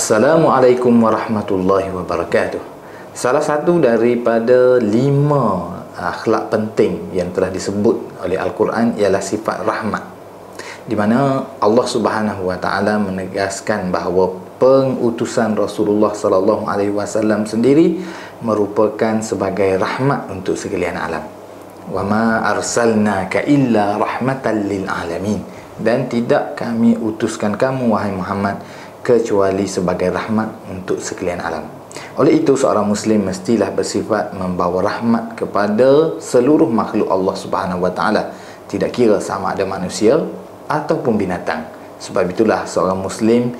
Assalamualaikum warahmatullahi wabarakatuh. Salah satu daripada 5 akhlak penting yang telah disebut oleh Al-Quran ialah sifat rahmat, di mana Allah Subhanahu wa taala menegaskan bahawa pengutusan Rasulullah sallallahu alaihi wasallam sendiri merupakan sebagai rahmat untuk sekalian alam. Wa ma arsalnaka illa rahmatan lil alamin, dan tidak kami utuskan kamu wahai Muhammad kecuali sebagai rahmat untuk sekalian alam. Oleh itu seorang muslim mestilah bersifat membawa rahmat kepada seluruh makhluk Allah Subhanahu wa taala, tidak kira sama ada manusia ataupun binatang. Sebab itulah seorang muslim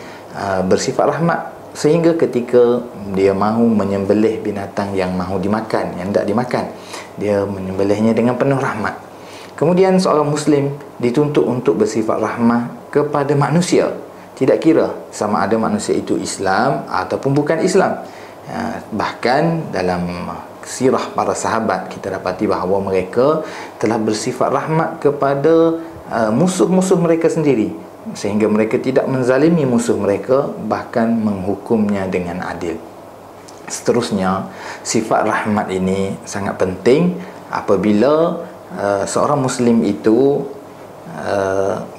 bersifat rahmat, sehingga ketika dia mahu menyembelih binatang yang mahu dimakan, yang tidak dimakan, dia menyembelihnya dengan penuh rahmat. Kemudian seorang muslim dituntut untuk bersifat rahmat kepada manusia, tidak kira sama ada manusia itu Islam ataupun bukan Islam. Bahkan dalam sirah para sahabat kita dapati bahawa mereka telah bersifat rahmat kepada musuh-musuh mereka sendiri, sehingga mereka tidak menzalimi musuh mereka, bahkan menghukumnya dengan adil. Seterusnya, sifat rahmat ini sangat penting apabila seorang muslim itu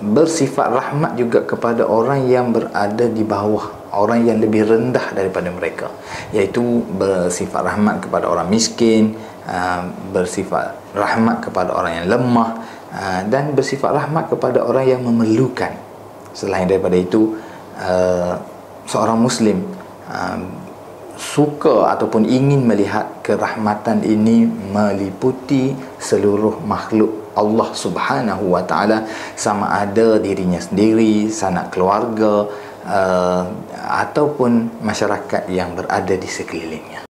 bersifat rahmat juga kepada orang yang berada di bawah, orang yang lebih rendah daripada mereka, iaitu bersifat rahmat kepada orang miskin, bersifat rahmat kepada orang yang lemah, dan bersifat rahmat kepada orang yang memerlukan. Selain daripada itu, seorang muslim suka ataupun ingin melihat kerahmatan ini meliputi seluruh makhluk Allah Subhanahu wa taala, sama ada dirinya sendiri, sanak keluarga, ataupun masyarakat yang berada di sekelilingnya.